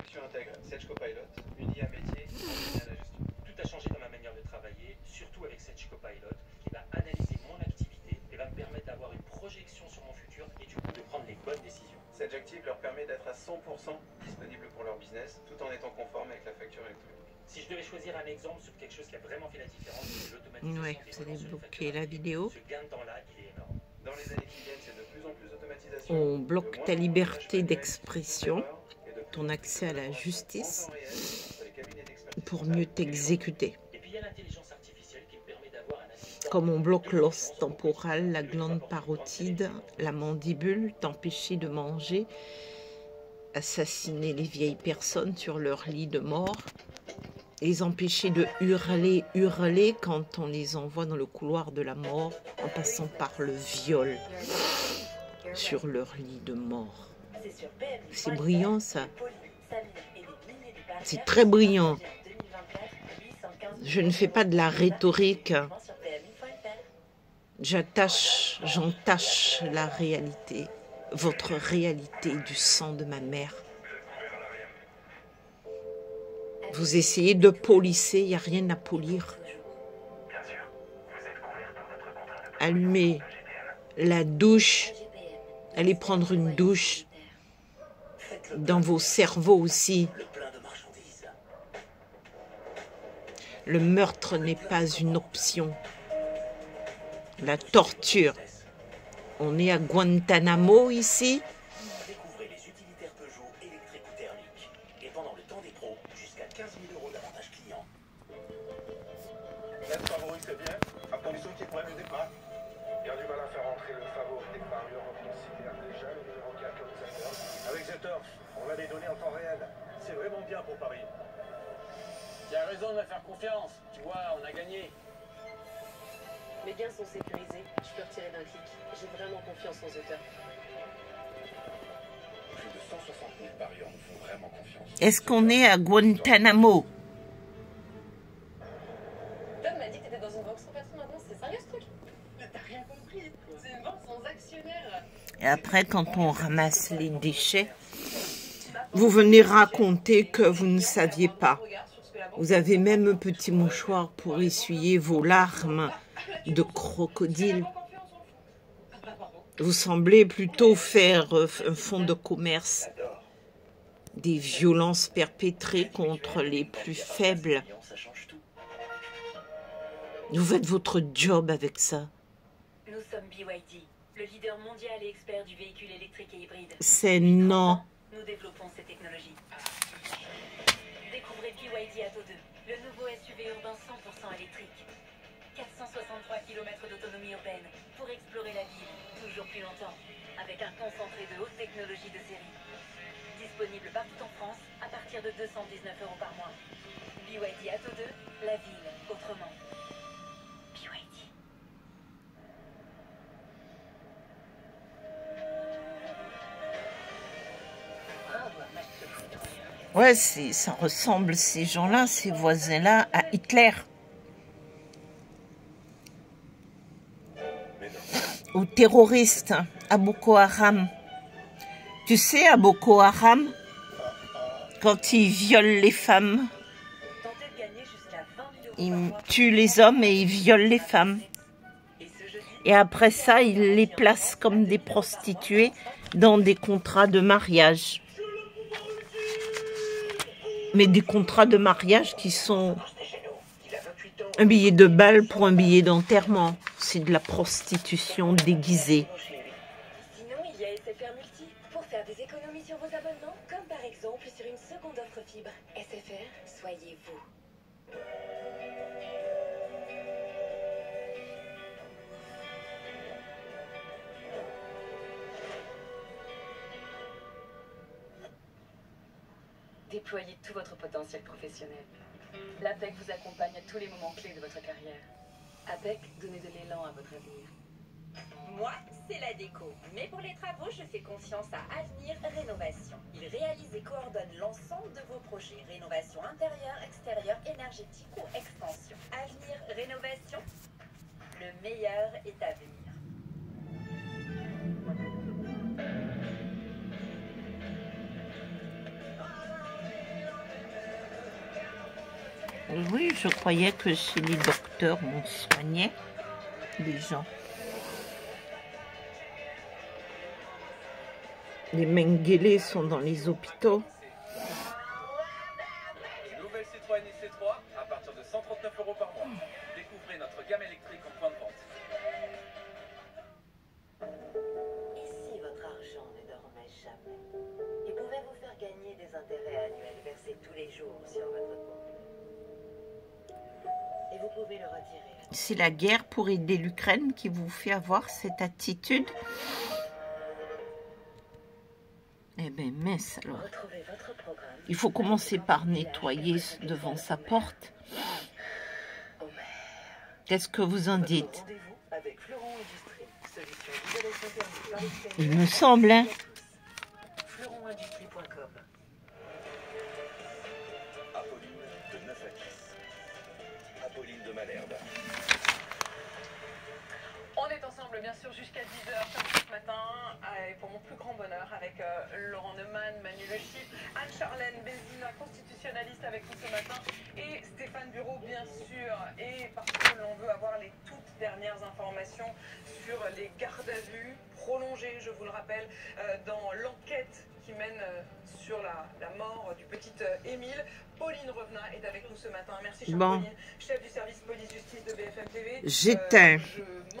Intègre Sage Copilot, une IA métier qui à la gestion. Tout a changé dans ma manière de travailler, surtout avec Sage Copilot, qui va analyser mon activité et va me permettre d'avoir une projection sur mon futur et du coup de prendre les bonnes décisions. Sage Active leur permet d'être à 100% disponible pour leur business, tout en étant conforme avec la facture électronique. Si je devais choisir un exemple sur quelque chose qui a vraiment fait la différence, c'est l'automatisation. Ouais, vous allez bloquer la vidéo. Ce gain de temps-là, il est énorme. Dans les années qui viennent, c'est de plus en plus d'automatisation. On bloque ta liberté d'expression, ton accès à la justice, pour mieux t'exécuter. Et puis il y a l'intelligence artificielle qui me permet d'avoir un assistant. Comme on bloque l'os temporal, la glande parotide, la mandibule, t'empêcher de manger, assassiner les vieilles personnes sur leur lit de mort, les empêcher de hurler quand on les envoie dans le couloir de la mort, en passant par le viol sur leur lit de mort. C'est brillant ça. C'est très brillant. Je ne fais pas de la rhétorique. J'entache la réalité, votre réalité du sang de ma mère. Vous essayez de polisser, il n'y a rien à polir. Allumez la douche, allez prendre une douche dans vos cerveaux aussi. Le meurtre n'est pas une option. La torture. On est à Guantanamo ici. Découvrez les utilitaires Peugeot électriques ou thermiques. Et pendant le temps des pros, jusqu'à 15 000 € d'avantage client. La favori, c'est bien, à condition qu'il prenne le départ. Il y a du mal à faire entrer le favori des parieurs. On considère déjà le numéro 4 comme Zetterf. Avec Zetterf, on a des données en temps réel. C'est vraiment bien pour Paris. Tu as raison de me faire confiance. Tu vois, on a gagné. Mes gains sont sécurisés, je peux retirer d'un clic. J'ai vraiment confiance en Zetterf. Plus de 160 000 parieurs nous font vraiment confiance. Est-ce qu'on est à Guantanamo? Tom m'a dit que t'étais dans une banque sans patron maintenant, c'est sérieux ce truc? T'as rien compris, c'est une banque sans actionnaire. Et après, quand on ramasse les déchets, vous venez raconter que vous ne saviez pas. Vous avez même un petit mouchoir pour essuyer vos larmes de crocodile. Vous semblez plutôt faire un fonds de commerce des violences perpétrées contre les plus faibles. Vous faites votre job avec ça. Nous sommes BYD, le leader mondial et expert du véhicule électrique et hybride. C'est non. Nous développons ces technologies. Découvrez BYD Atto 2, le nouveau SUV urbain 100% électrique. 463 km d'autonomie urbaine pour explorer la ville toujours plus longtemps, avec un concentré de haute technologie de série. Disponible partout en France à partir de 219 € par mois. BYD Atto 2, la ville autrement. BYD. Ouais, ça ressemble, ces gens-là, ces voisins-là, à Hitler. Aux terroristes, à Boko Haram. Tu sais, à Boko Haram, quand ils violent les femmes, ils tuent les hommes et ils violent les femmes. Et après ça, ils les placent comme des prostituées dans des contrats de mariage. Mais des contrats de mariage qui sont un billet de balle pour un billet d'enterrement. C'est de la prostitution déguisée. Sinon, il y a SFR Multi pour faire des économies sur vos abonnements, comme par exemple sur une seconde offre fibre. SFR, soyez vous. Déployez tout votre potentiel professionnel. L'APEC vous accompagne à tous les moments clés de votre carrière. APEC, donnez de l'élan à votre avenir. Moi, c'est la déco. Mais pour les travaux, je fais confiance à Avenir Rénovation. Il réalise et coordonne l'ensemble de vos projets. Rénovation intérieure, extérieure, énergétique ou extension. Avenir Rénovation, le meilleur est à venir. Oui, je croyais que chez les docteurs, on soignait les gens. Les Mengele sont dans les hôpitaux. Nouvelle Citroën IC3 à partir de 139 € par mois. Découvrez notre gamme électrique en point de vente. Et si votre argent ne dormait jamais? Il pouvait vous faire gagner des intérêts annuels versés tous les jours sur votre compte. Et vous pouvez le retirer. C'est la guerre pour aider l'Ukraine qui vous fait avoir cette attitude. Eh bien, mince alors. Retrouvez votre programme. Il faut commencer par nettoyer devant sa porte. Qu'est-ce que vous en dites? Rendez-vous avec Fleuron Industrie, solution d'isolation thermique par l'extérieur. Il me semble, hein. FleuronIndustrie.com. Apolline de 9 à 10. Apolline de Malherbe. On est ensemble bien sûr jusqu'à 10h comme ce matin et pour mon plus grand bonheur avec Laurent Neumann, Manu Le Chip, Anne-Charlène Bézina, constitutionnaliste avec nous ce matin et Stéphane Bureau bien sûr, et parce que l'on veut avoir les toutes dernières informations sur les gardes à vue prolongées, je vous le rappelle, dans l'enquête qui mène sur la mort du petit Émile. Pauline Revenat est avec nous ce matin. Merci chère Bon. Pauline, chef du service police-justice de BFM TV. J'éteins.